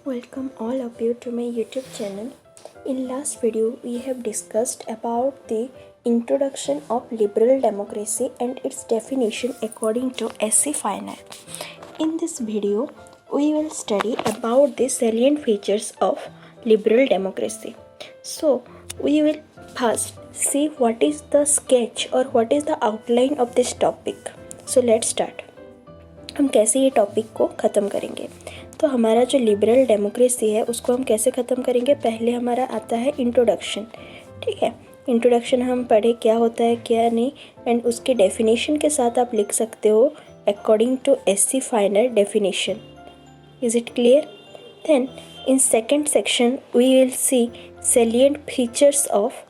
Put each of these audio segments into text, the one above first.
Welcome all of you to my YouTube channel. In last video we have discussed about the introduction of liberal democracy and its definition according to SC Finer. In this video we will study about the salient features of liberal democracy. So we will first see what is the sketch or what is the outline of this topic. So let's start. हम कैसे ये topic को ख़त्म करेंगे। तो हमारा जो liberal democracy है उसको हम कैसे ख़त्म करेंगे। पहले हमारा आता है इंट्रोडक्शन। ठीक है, इंट्रोडक्शन हम पढ़े क्या होता है क्या नहीं, एंड उसके डेफिनेशन के साथ आप लिख सकते हो according to SC Finer definition. Is it clear? Then in second section we will see salient features of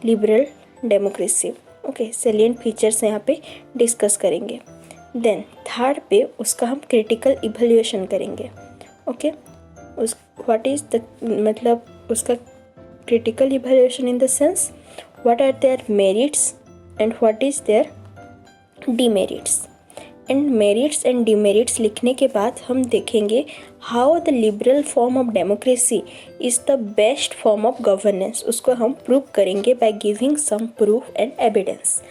liberal democracy. Okay, salient features यहाँ पे डिस्कस करेंगे। देन थर्ड पे उसका हम क्रिटिकल इवैल्यूएशन करेंगे। ओके, उस व्हाट इज़ द मतलब उसका critical evaluation in the sense what are their merits and what is their demerits. And merits and demerits लिखने के बाद हम देखेंगे how the liberal form of democracy is the best form of governance. उसको हम prove करेंगे by giving some proof and evidence.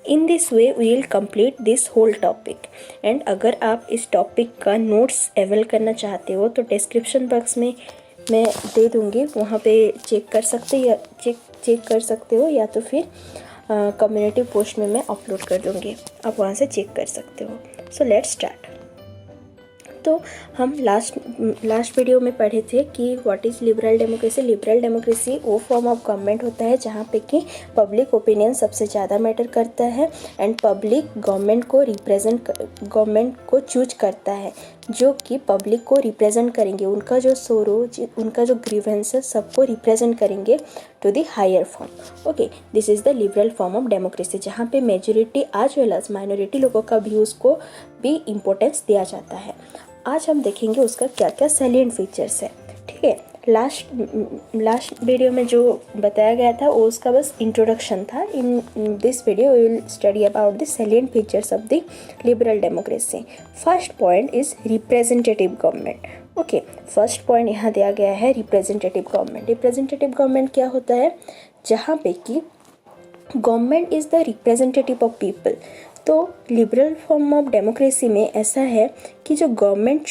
In this way we will complete this whole topic. And अगर आप इस टॉपिक का नोट्स अवेल करना चाहते हो तो डिस्क्रिप्शन बॉक्स में मैं दे दूँगी, वहाँ पे चेक कर सकते हो या तो फिर कम्युनिटी पोस्ट में मैं अपलोड कर दूँगी, आप वहाँ से चेक कर सकते हो। So let's start. तो हम लास्ट वीडियो में पढ़े थे कि what is liberal democracy. Liberal democracy वो फॉर्म ऑफ गवर्नमेंट होता है जहाँ पे कि पब्लिक ओपिनियन सबसे ज़्यादा मैटर करता है एंड पब्लिक गवर्नमेंट को चूज करता है, जो कि पब्लिक को रिप्रेजेंट करेंगे, उनका जो सोरो उनका जो ग्रीवेंसेस सबको रिप्रेजेंट करेंगे to the higher form. Okay, this is the liberal form of democracy जहाँ पे majority as well as minority लोगों का व्यूज़ को भी इम्पोर्टेंस दिया जाता है। आज हम देखेंगे उसका क्या क्या सैलिएंट फीचर्स है। ठीक है, लास्ट वीडियो में जो बताया गया था वो उसका बस इंट्रोडक्शन था। In this video we will study about the salient features of the liberal democracy. First point is representative government. Okay, first point यहाँ दिया गया है रिप्रेजेंटेटिव गवर्नमेंट। रिप्रेजेंटेटिव गवर्नमेंट क्या होता है? जहाँ पे कि government is the representative of people. तो लिबरल फॉर्म ऑफ डेमोक्रेसी में ऐसा है कि जो गवर्नमेंट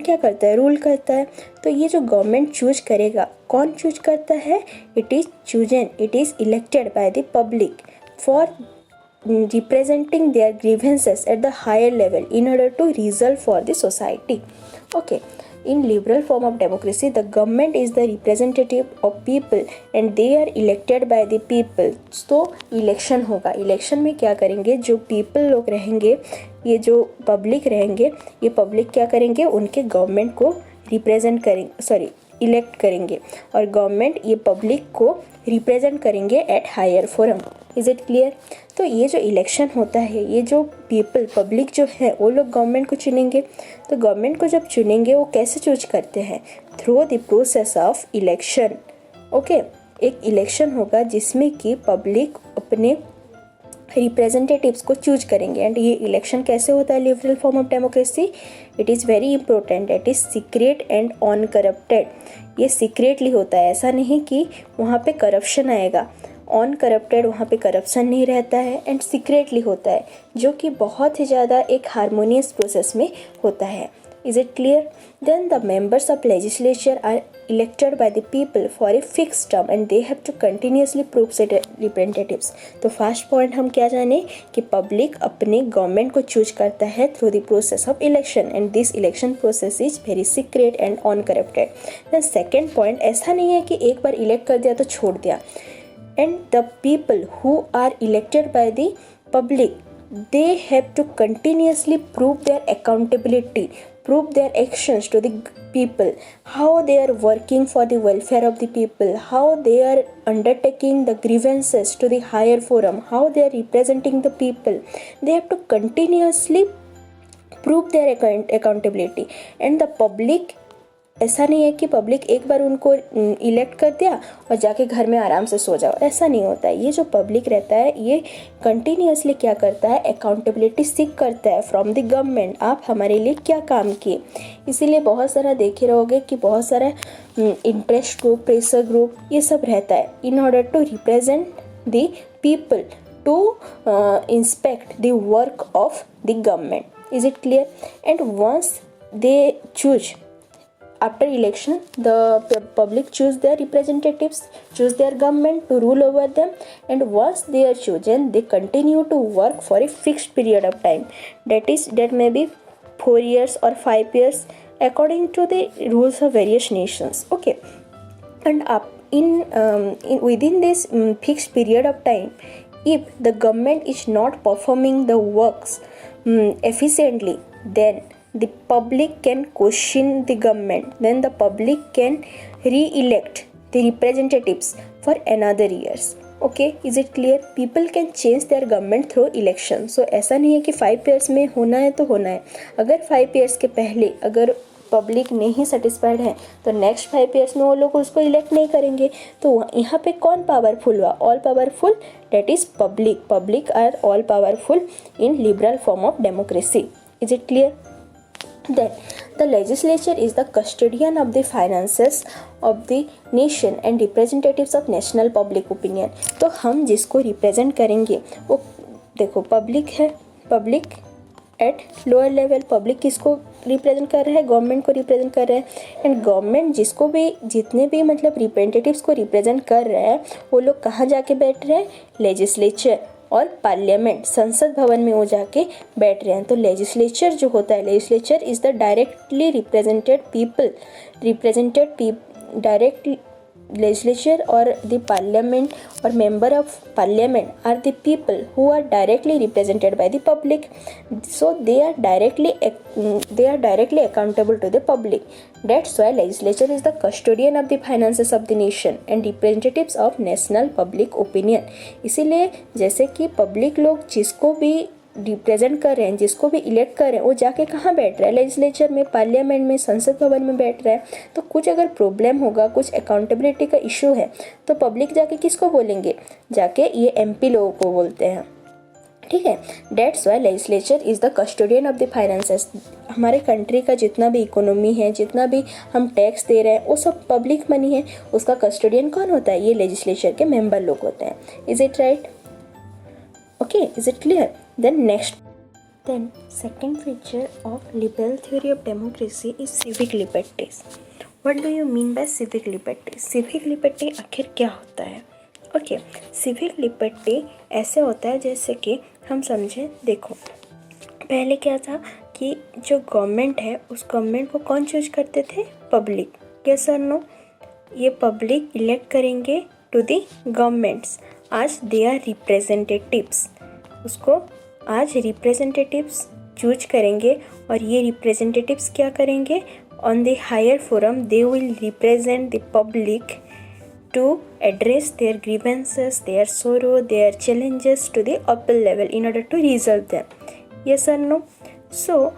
क्या करता है, रूल करता है। तो ये जो गवर्नमेंट चूज करेगा, कौन चूज करता है? It is elected by the public for representing their grievances at the higher level in order to resolve for the society. Okay, in liberal form of democracy the government is the representative of people and they are elected by the people. तो election होगा, election में क्या करेंगे, जो people लोग रहेंगे, ये जो पब्लिक रहेंगे, ये पब्लिक क्या करेंगे, उनके गवर्नमेंट को रिप्रेजेंट करेंगे, इलेक्ट करेंगे, और गवर्नमेंट ये पब्लिक को रिप्रेजेंट करेंगे at higher forum. Is it clear? तो ये जो इलेक्शन होता है, ये जो पब्लिक जो है वो लोग गवर्नमेंट को चुनेंगे। तो गवर्नमेंट को जब चुनेंगे वो कैसे चूज करते हैं? Through the process of election. Okay, एक इलेक्शन होगा जिसमें कि पब्लिक अपने रिप्रेजेंटेटिव्स को चूज करेंगे। एंड ये इलेक्शन कैसे होता है liberal form of democracy? It is very important, it is secret and uncorrupted. ये सीक्रेटली होता है, ऐसा नहीं कि वहाँ पे करप्शन आएगा। अनकरप्टेड, वहाँ पे करप्शन नहीं रहता है, एंड सीक्रेटली होता है, जो कि बहुत ही ज़्यादा एक हारमोनियस प्रोसेस में होता है। Is it clear? Then the members of legislature are elected by the people for a fixed term and they have to continuously prove their representatives. तो फर्स्ट पॉइंट हम क्या जाने कि पब्लिक अपने गवर्नमेंट को चूज करता है through the process of election and this election process is very secret and uncorrupted. Then second point, ऐसा नहीं है कि एक बार इलेक्ट कर दिया तो छोड़ दिया। And the people who are elected by the public they have to continuously prove their accountability, prove their actions to the people, how they are working for the welfare of the people, how they are undertaking the grievances to the higher forum, how they are representing the people. They have to continuously prove their accountability, and the public ऐसा नहीं है कि public एक बार उनको elect कर दिया और जाके घर में आराम से सो जाओ, ऐसा नहीं होता है। ये जो पब्लिक रहता है ये कंटिन्यूअसली क्या करता है, अकाउंटेबिलिटी सीख करता है फ्रॉम द गवर्नमेंट, आप हमारे लिए क्या काम किए। इसीलिए बहुत सारा देखे रहोगे कि बहुत सारा इंटरेस्ट ग्रुप, प्रेशर ग्रुप, ये सब रहता है in order to represent the people, to inspect the work of the government. Is it clear? And once they choose, after election the public choose their representatives, choose their government to rule over them, and once they are chosen they continue to work for a fixed period of time, that may be 4 years or 5 years according to the rules of various nations. Okay, and up in within this fixed period of time, if the government is not performing the works efficiently, then the public can question the government, then the public can re-elect the representatives for another years. Okay, is it clear? People can change their government through election. So ऐसा नहीं है कि 5 years में होना है तो होना है। अगर 5 years के पहले अगर पब्लिक नहीं सेटिस्फाइड है तो नेक्स्ट 5 years में वो लोग उसको इलेक्ट नहीं करेंगे। तो यहाँ पे कौन पावरफुल हुआ? All powerful, that is public. Public are all powerful in liberal form of democracy. Is it clear? Then the legislature is the custodian of the finances of the nation and representatives of national public opinion. तो हम जिसको represent करेंगे वो देखो public है, public at lower level, public किसको represent कर रहा है? गवर्नमेंट को रिप्रेजेंट कर रहा है। एंड गवर्नमेंट जिसको भी, जितने भी मतलब रिप्रेजेंटेटिव्स को रिप्रेजेंट कर रहा है वो लोग कहाँ जाके बैठ रहे हैं? लेजिस्लेचर और पार्लियामेंट, संसद भवन में वो जाके बैठ रहे हैं। तो लेजिस्लेचर जो होता है, legislature is the directly represented people, direct legislature or the parliament or member of parliament are the people who are directly represented by the public, so they are directly accountable to the public. That's why legislature is the custodian of the finances of the nation and representatives of national public opinion. इसीलिए जैसे कि public लोग जिसको भी represent कर रहे हैं, जिसको भी इलेक्ट कर रहे हैं, वो जाके कहाँ बैठ रहा है? लेजिस्लेचर में, पार्लियामेंट में, संसद भवन में बैठ रहा है। तो कुछ अगर प्रॉब्लम होगा, कुछ अकाउंटेबिलिटी का इशू है तो पब्लिक जाके किसको बोलेंगे? जाके ये एमपी लोगों को बोलते हैं। ठीक है, that's why legislature is the custodian of the finances. हमारे कंट्री का जितना भी इकोनॉमी है, जितना भी हम टैक्स दे रहे हैं, वो सब पब्लिक मनी है। उसका कस्टोडियन कौन होता है? ये लेजिस्लेचर के मेंबर लोग होते हैं। Is it right? Okay, is it clear? Then second feature of liberal theory of democracy is civic liberties. What do you mean by civic liberty? Civic liberty आखिर क्या होता है? Okay, civic liberty ऐसे होता है जैसे कि हम समझें, देखो पहले क्या था कि जो गवर्नमेंट है उस गवर्नमेंट को कौन चूज करते थे? पब्लिक। यस और नो? ये पब्लिक इलेक्ट करेंगे टू द गवर्नमेंट्स आज दे आर रिप्रेजेंटेटिव्स। उसको आज रिप्रेजेंटेटिव्स चूज करेंगे और ये रिप्रेजेंटेटिव्स क्या करेंगे? On the higher forum they will represent the public to address their grievances, their sorrow, their challenges to the upper level in order to resolve them. Yes और no? So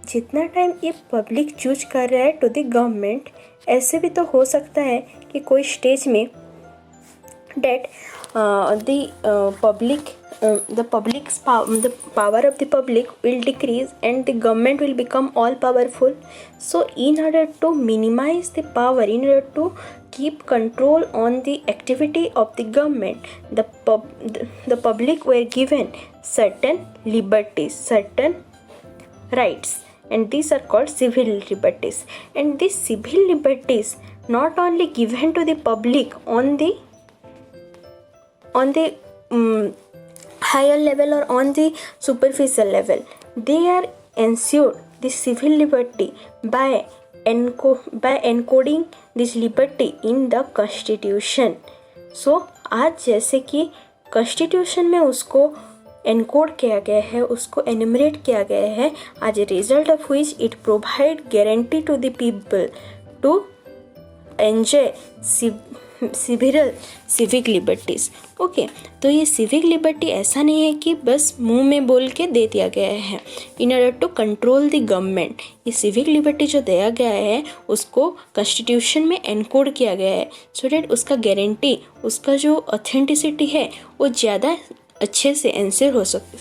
जितना time ये public choose कर रहा है to the government, ऐसे भी तो हो सकता है कि कोई स्टेज में that the power of the public will decrease and the government will become all powerful. So in order to minimize the power, in order to keep control on the activity of the government, the public were given certain liberties, certain rights, and these are called civil liberties. And these civil liberties not only given to the public on the higher level or on the superficial level, they are ensured the civil liberty by encoding this liberty in the constitution. So आज जैसे कि constitution में उसको encode किया गया है, उसको एनिमरेट किया गया है, as a result of which it provide guarantee to the people to enjoy civic liberties. Okay, तो ये सिविक लिबर्टी ऐसा नहीं है कि बस मुंह में बोल के दे दिया गया है। In order to control the government, ये सिविक लिबर्टी जो दिया गया है उसको कॉन्स्टिट्यूशन में एनकोड किया गया है सो डैट उसका गारंटी, उसका जो ऑथेंटिसिटी है वो ज़्यादा अच्छे से एंसर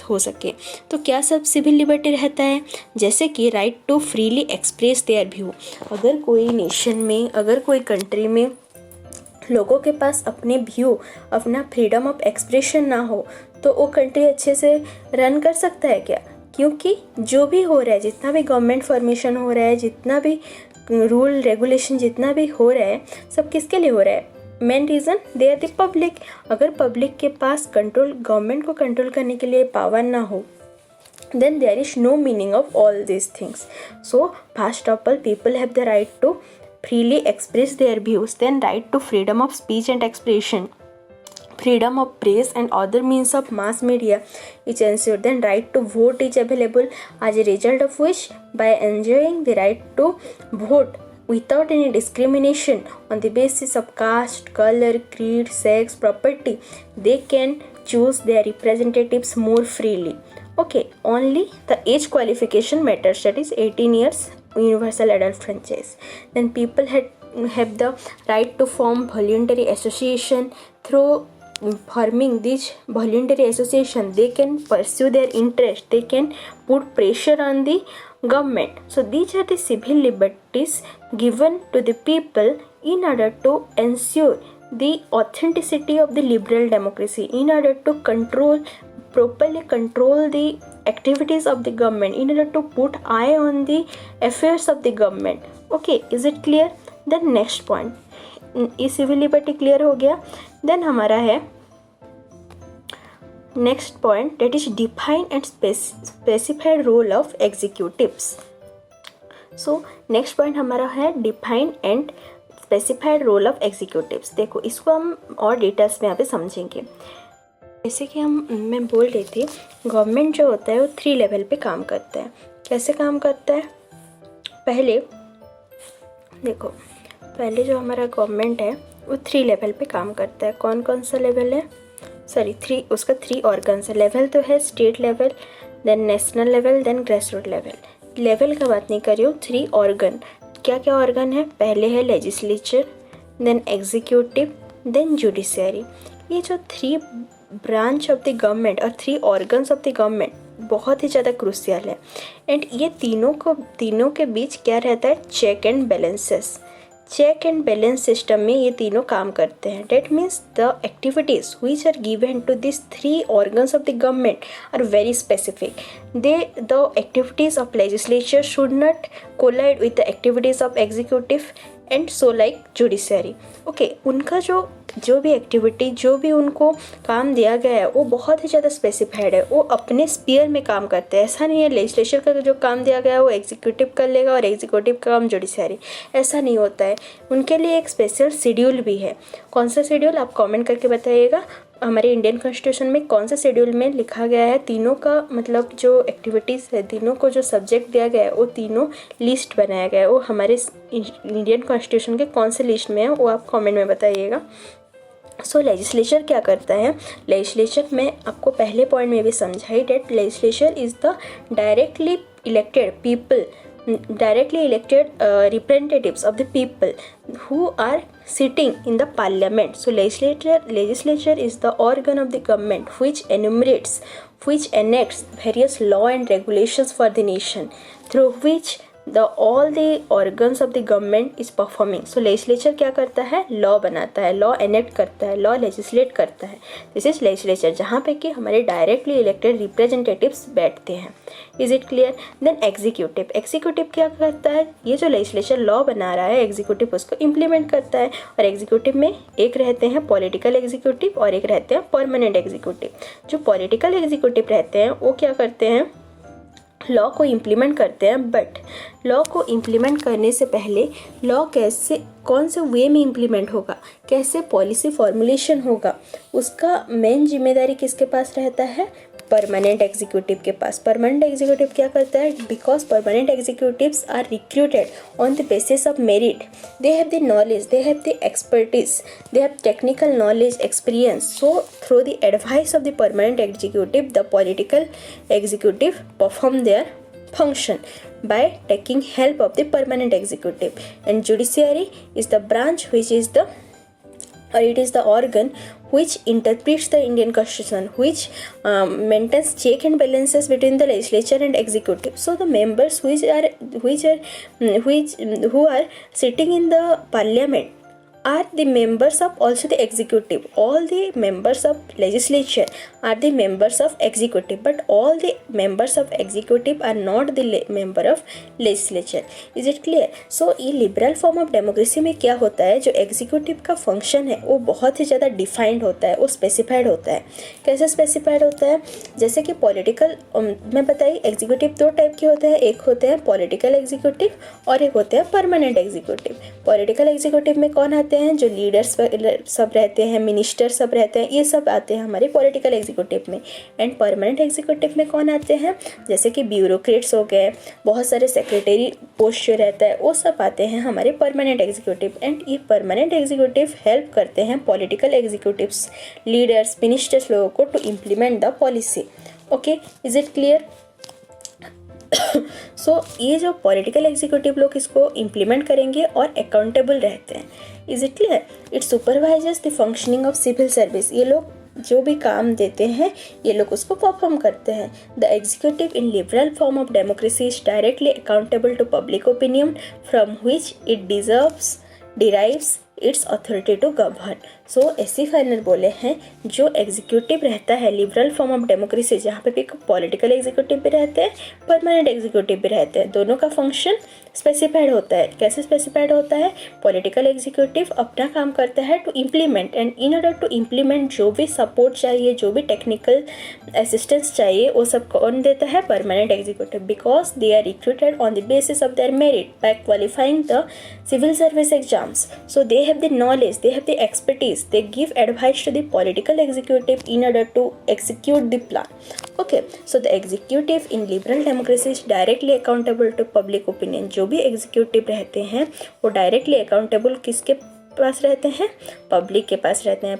हो सके। तो क्या सब सिविल लिबर्टी रहता है? जैसे कि right to freely express their view. अगर कोई नेशन में, अगर कोई कंट्री में लोगों के पास अपने व्यू, अपना फ्रीडम ऑफ एक्सप्रेशन ना हो तो वो कंट्री अच्छे से रन कर सकता है क्या? क्योंकि जो भी हो रहा है, जितना भी गवर्नमेंट फॉर्मेशन हो रहा है, जितना भी रूल रेगुलेशन जितना भी हो रहा है, सब किसके लिए हो रहा है? Main reason they are the public. अगर पब्लिक के पास कंट्रोल, गवर्नमेंट को कंट्रोल करने के लिए पावर ना हो, then there is no meaning of all these things. So first of all, people have the right to freely express their views, then right to freedom of speech and expression, freedom of press and other means of mass media is ensured, then right to vote is available, as a result of which by enjoying the right to vote without any discrimination on the basis of caste, color, creed, sex, property, they can choose their representatives more freely. Okay, only the age qualification matters, that is 18 years universal adult franchise. Then people have the right to form voluntary association. Through forming this voluntary association, they can pursue their interest, they can put pressure on the government. So these are the civil liberties given to the people in order to ensure the authenticity of the liberal democracy, in order to properly control the activities of the government, in order to put eye on the affairs of the government. Okay, is it clear? Then next point, ये civil liberty clear हो गया। Then हमारा है next point, that is define and specified role of executives. So next point हमारा है define and specified role of executives. देखो, इसको हम और डिटेल्स में यहाँ पे समझेंगे। जैसे कि मैं बोल रही थी, गवर्नमेंट जो होता है वो 3 लेवल पे काम करता है। कैसे काम करता है? पहले देखो, पहले जो हमारा गवर्नमेंट है वो 3 लेवल पे काम करता है। कौन कौन सा लेवल है? उसका 3 ऑर्गन्स है। लेवल तो है state level, then national level, then grass root level. Level का बात नहीं कर रही हूँ, 3 ऑर्गन। क्या क्या ऑर्गन है? पहले है legislature, then executive, then judiciary. ये जो 3 ब्रांच ऑफ द गवर्नमेंट और 3 ऑर्गन्स ऑफ द गवर्नमेंट बहुत ही ज़्यादा क्रूशियल है। एंड ये तीनों के बीच क्या रहता है? Check and balances. Check and balance system में ये तीनों काम करते हैं। That means the activities which are given to this 3 organs of the government are very specific. The activities of legislature should not collide with the activities of executive and so like judiciary. Okay, उनका जो भी activity, जो भी उनको काम दिया गया है वो बहुत ही ज़्यादा स्पेसिफाइड है। वो अपने स्पीयर में काम करते हैं। ऐसा नहीं है लेजिस्लेचर का जो काम दिया गया है वो एग्जीक्यूटिव कर लेगा और एग्जीक्यूटिव का काम जुडिशरी, ऐसा नहीं होता है। उनके लिए एक स्पेशल शेड्यूल भी है। कौन सा शेड्यूल? आप कमेंट करके बताइएगा। हमारे इंडियन कॉन्स्टिट्यूशन में कौन से शेड्यूल में लिखा गया है? तीनों का मतलब जो एक्टिविटीज़ है, तीनों को जो सब्जेक्ट दिया गया है वो तीनों लिस्ट बनाया गया है। वो हमारे इंडियन कॉन्स्टिट्यूशन के कौन से लिस्ट में है वो आप कमेंट में बताइएगा। सो लेजिस्लेचर क्या करता है? लेजिस्लेचर में आपको पहले पॉइंट में भी समझाई that legislature is the directly elected representatives of the people who are sitting in the parliament. So legislature is the organ of the government which enacts various law and regulations for the nation, through which all the organs of the government is performing. So legislature क्या करता है? Law बनाता है, law enact करता है, law legislate करता है। This is legislature, जहाँ पे कि हमारे डायरेक्टली इलेक्टेड रिप्रेजेंटेटिव्स बैठते हैं। Is it clear? Then executive क्या करता है? ये जो लेजिस्लेचर लॉ बना रहा है, एग्जीक्यूटिव उसको इम्प्लीमेंट करता है। और एग्जीक्यूटिव में एक रहते हैं पॉलिटिकल एग्जीक्यूटिव और एक रहते हैं परमानेंट एग्जीक्यूटिव। जो पॉलिटिकल एग्जीक्यूटिव रहते हैं वो क्या करते हैं? लॉ को इम्प्लीमेंट करते हैं, बट लॉ को इम्प्लीमेंट करने से पहले लॉ कैसे, कौन से वे में इम्प्लीमेंट होगा, कैसे पॉलिसी फॉर्मुलेशन होगा, उसका मेन जिम्मेदारी किसके पास रहता है, परमानेंट एग्जीक्यूटिव के पास। परमानेंट एग्जीक्यूटिव क्या करता है, because permanent executives are recruited on the basis of merit, they have the knowledge, they have the expertise, they have technical knowledge, experience, so through the advice of the permanent executive the political executive perform their function by taking help of the permanent executive. And judiciary is the branch which is the, or it is the organ which interprets the Indian constitution, which maintains check and balances between the legislature and executive. So the members who are sitting in the parliament are the members of also the executive. All the members of legislature are the members of executive, but all the members of executive are not the member of legislature. Is it clear? So ये liberal form of democracy में क्या होता है, जो executive का function है वो बहुत ही ज़्यादा डिफाइंड होता है, वो स्पेसिफाइड होता है। कैसे स्पेसिफाइड होता है, जैसे कि पॉलिटिकल मैं बताइए, एग्जीक्यूटिव दो टाइप के होते हैं, एक होते हैं पॉलिटिकल एग्जीक्यूटिव और एक होते हैं परमानेंट एग्जीक्यूटिव। पॉलिटिकल एग्जीक्यूटिव में कौन आते हैं, जो लीडर्स सब रहते हैं, मिनिस्टर सब रहते हैं, ये सब आते हैं हमारे पॉलिटिकल एग्जीक्यूटिव में। एंड परमानेंट एग्जीक्यूटिव में कौन आते हैं, जैसे कि ब्यूरोक्रेट्स हो गए, बहुत सारे सेक्रेटरी पोस्ट जो रहता है वो सब आते हैं हमारे परमानेंट एग्जीक्यूटिव। एंड ये परमानेंट एग्जीक्यूटिव हेल्प करते हैं पॉलिटिकल एग्जीक्यूटिव्स, लीडर्स, मिनिस्टर्स लोगों को to implement the policy. Okay, is it clear? So ये जो पॉलिटिकल एग्जीक्यूटिव लोग इसको इम्प्लीमेंट करेंगे और अकाउंटेबल रहते हैं। Is it clear? It supervisors the functioning of civil service. ये लोग जो भी काम देते हैं ये लोग उसको परफॉर्म करते हैं। The executive in liberal form of democracy is directly accountable to public opinion from which it derives its authority to govern. So S E Finer बोले हैं, जो एग्जीक्यूटिव रहता है लिबरल फॉर्म ऑफ डेमोक्रेसी, जहाँ पे भी पॉलिटिकल एग्जीक्यूटिव भी रहते हैं, परमानेंट एग्जीक्यूटिव भी रहते हैं, दोनों का फंक्शन स्पेसिफाइड होता है। कैसे स्पेसिफाइड होता है, पॉलिटिकल एग्जीक्यूटिव अपना काम करता है to implement, and in order to implement जो भी सपोर्ट चाहिए, जो भी टेक्निकल असिस्टेंस चाहिए, वो सब कौन देता है, permanent executive, because they are recruited on the basis of their merit by qualifying the civil service exams. So they have the knowledge, they have the expertise, they give advice to the political executive in order to execute the plan. Okay, so the executive in liberal democracy is directly accountable to public opinion. जो भी executive रहते हैं वो directly accountable किसके पास रहते हैं, public के पास रहते हैं।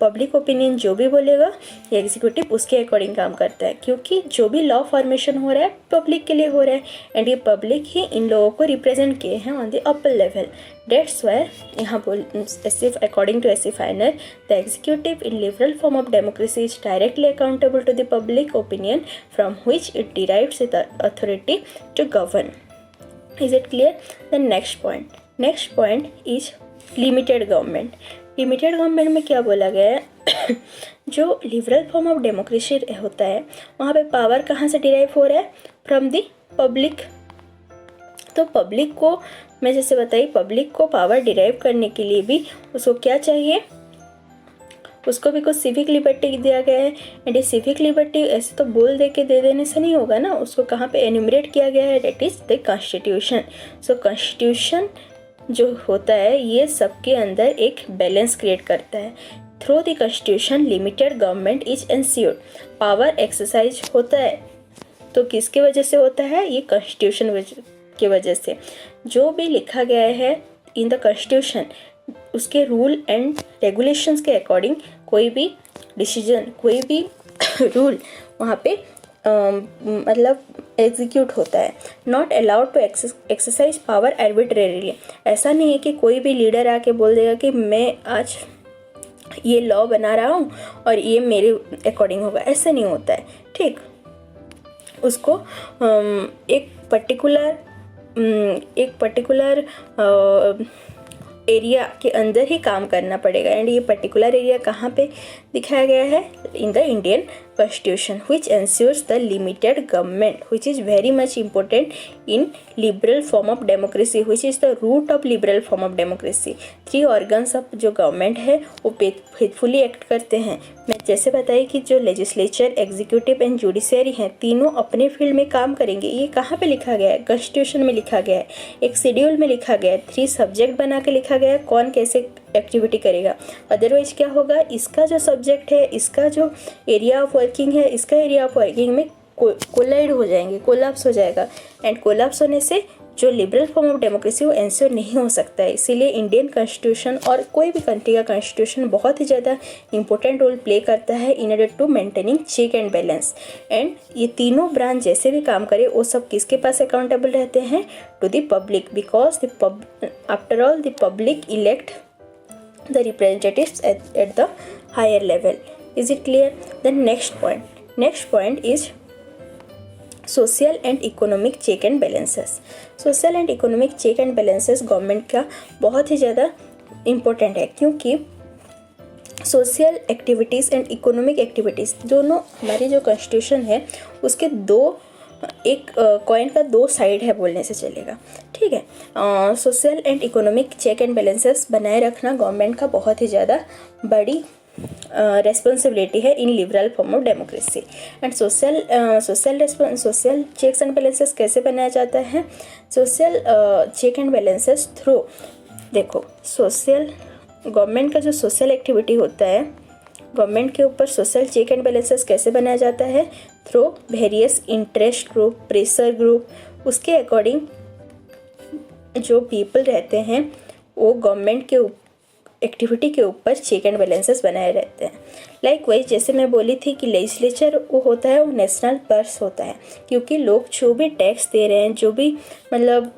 पब्लिक ओपिनियन जो भी बोलेगा ये एग्जीक्यूटिव उसके अकॉर्डिंग काम करता है, क्योंकि जो भी लॉ फॉर्मेशन हो रहा है पब्लिक के लिए हो रहा है, एंड ये पब्लिक ही इन लोगों को रिप्रेजेंट किए हैं on the upper level. That's why यहाँ बोल according to S E Finer, the executive in liberal form of democracy is directly accountable to the public opinion from which it derives the authority to govern. Is it clear? The next point is limited government. Limited government में क्या बोला गया है, जो liberal form of democracy होता है वहाँ पे पावर कहाँ से डिराइव हो रहा है, फ्रॉम द पब्लिक। तो पब्लिक को मैं जैसे बताई, पब्लिक को पावर डिराइव करने के लिए भी उसको क्या चाहिए, उसको भी कुछ सिविक लिबर्टी दिया गया है। एंड ये सिविक लिबर्टी ऐसे तो बोल दे के दे देने से नहीं होगा ना, उसको कहाँ पे एन्यूमरेट किया गया है, that is the constitution. So constitution जो होता है ये सबके अंदर एक बैलेंस क्रिएट करता है। Through the constitution limited government is ensured. Power exercise होता है तो किसके वजह से होता है, ये कॉन्स्टिट्यूशन की वजह से। जो भी लिखा गया है इन द कॉन्स्टिट्यूशन उसके रूल एंड रेगुलेशंस के अकॉर्डिंग कोई भी डिसीजन, कोई भी रूल वहाँ पे मतलब एग्जीक्यूट होता है। Not allowed to exercise power arbitrarily. ऐसा नहीं है कि कोई भी लीडर आके बोल देगा कि मैं आज ये लॉ बना रहा हूँ और ये मेरे अकॉर्डिंग होगा, ऐसा नहीं होता है। ठीक, उसको एक पर्टिकुलर एरिया के अंदर ही काम करना पड़ेगा। एंड ये पर्टिकुलर एरिया कहाँ पे दिखाया गया है, in the Indian constitution which ensures the limited government, which is very much important in liberal form of democracy, which is the root of liberal form of democracy. 3 organs of जो government है वो faithfully act करते हैं. मैं जैसे बताई कि जो लेजिस्लेचर, एग्जीक्यूटिव एंड जुडिशरी हैं, तीनों अपने फील्ड में काम करेंगे. ये कहाँ पे लिखा गया है? कॉन्स्टिट्यूशन में लिखा गया है, एक शेड्यूल में लिखा गया है, 3 सब्जेक्ट बना के लिखा गया है कौन कैसे एक्टिविटी करेगा. अदरवाइज क्या होगा, इसका जो सब्जेक्ट है, इसका जो एरिया ऑफ वर्किंग है, इसका एरिया ऑफ वर्किंग में कोलाइड हो जाएंगे, कोलैप्स हो जाएगा. एंड कोलैप्स होने से जो लिबरल फॉर्म ऑफ डेमोक्रेसी वो एंश्योर नहीं हो सकता है. इसीलिए इंडियन कॉन्स्टिट्यूशन और कोई भी कंट्री का कॉन्स्टिट्यूशन बहुत ही ज़्यादा इंपॉर्टेंट रोल प्ले करता है in order to maintaining check and balance. And ये तीनों ब्रांच जैसे भी काम करे वो सब किसके पास अकाउंटेबल रहते हैं? To the public, because after all the public elect the representatives at the higher level. Is it clear? Then next point is social and economic check and balances. Social and economic check and balances government का बहुत ही ज़्यादा important है, क्योंकि social activities and economic activities दोनों हमारी जो constitution है उसके एक कॉइन का 2 साइड है बोलने से चलेगा. ठीक है. Social and economic check and balances बनाए रखना गवर्नमेंट का बहुत ही ज़्यादा बड़ी रेस्पॉन्सिबिलिटी है in liberal form of democracy. And social checks and balances कैसे बनाया जाता है? Social check and balances through, देखो सोशल गवर्नमेंट का जो सोशल एक्टिविटी होता है, गवर्नमेंट के ऊपर सोशल चेक एंड बैलेंसेस कैसे बनाया जाता है? Through various interest group, pressure group, उसके अकॉर्डिंग जो पीपल रहते हैं वो गवर्नमेंट के एक्टिविटी के ऊपर चेक एंड बैलेंसेस बनाए रहते हैं. लाइक वाइज जैसे मैं बोली थी कि लेजिस्लेचर वो होता है, वो नेशनल पर्स होता है, क्योंकि लोग जो भी टैक्स दे रहे हैं, जो भी मतलब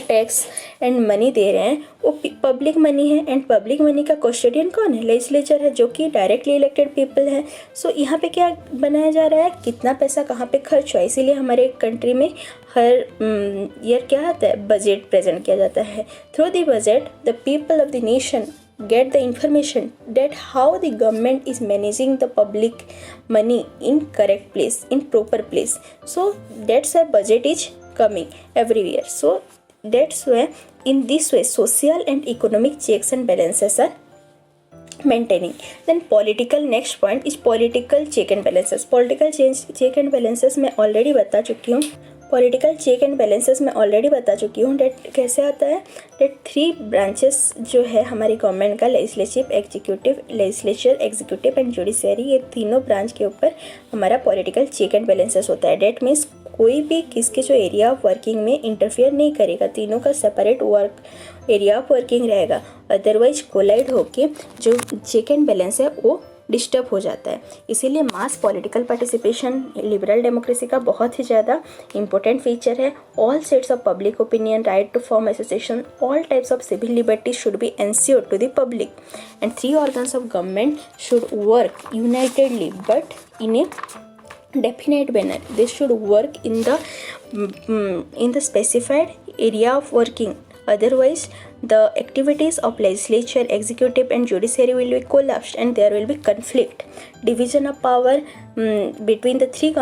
टैक्स एंड मनी दे रहे हैं वो पब्लिक मनी है. एंड पब्लिक मनी का कस्टोडियन कौन है? लेजिस्लेचर है, जो कि डायरेक्टली इलेक्टेड पीपल है. सो यहाँ पे क्या बनाया जा रहा है? कितना पैसा कहाँ पे खर्च हुआ. इसीलिए हमारे कंट्री में हर ईयर क्या आता है? बजट प्रेजेंट किया जाता है. Through the budget the people of the nation get the information that how the government is managing the public money in correct place, in proper place. So that's why budget is coming every year. So that's why in this way social and economic checks and balances are maintaining. Then political, next point is political check and balances. Political check and balances मैं already बता चुकी हूँ. Political check and balances मैं already बता चुकी हूँ. Date कैसे आता है? डेट 3 ब्रांचेस जो है हमारी गवर्नमेंट का, लेजिस्लेचर, एग्जीक्यूटिव एंड जुडिशरी, ये तीनों ब्रांच के ऊपर हमारा पॉलिटिकल चेक एंड बैलेंसेस होता है. डेट मीन्स कोई भी किसके जो एरिया ऑफ वर्किंग में इंटरफेयर नहीं करेगा, तीनों का सेपरेट एरिया ऑफ वर्किंग रहेगा. अदरवाइज कोलाइड होके जो चेक एंड बैलेंस है वो डिस्टर्ब हो जाता है. इसीलिए mass political participation liberal democracy का बहुत ही ज़्यादा इंपॉर्टेंट फीचर है. All sets of public opinion, right to form association, all types of civil liberty should be ensured to the public. And 3 organs of government should work unitedly but in a definite manner. They should work in the specified area of working. Otherwise the activities of legislature, executive and judiciary will be collapsed and there will be conflict, division of power between the 3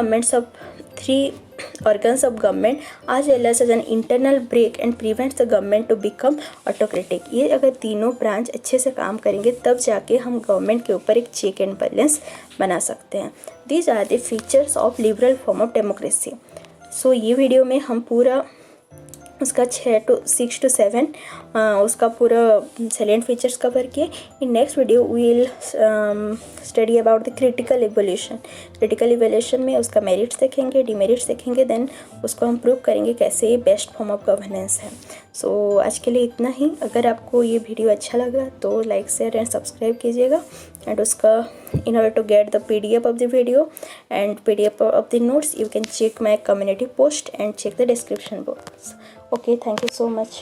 organs of government, as well as an internal break and prevents the government to become autocratic. ये अगर तीनों branch अच्छे से काम करेंगे तब जाके हम गवर्नमेंट के ऊपर एक चेक एंड बैलेंस बना सकते हैं. These are the features of liberal form of democracy. So ये वीडियो में हम पूरा उसका 6 to 7 उसका पूरा सैलेंट फीचर्स कवर किए. In next video we will study about the critical evaluation. Critical evaluation में उसका मेरिट्स देखेंगे, डिमेरिट्स देखेंगे, देन उसको हम प्रूव करेंगे कैसे ये बेस्ट फॉर्म ऑफ गवर्नेंस है. सो आज के लिए इतना ही. अगर आपको ये वीडियो अच्छा लगा तो लाइक, शेयर एंड सब्सक्राइब कीजिएगा. एंड उसका in order to get the PDF of the video and PDF of the notes, you can check my community post and check the description box. Okay, thank you so much.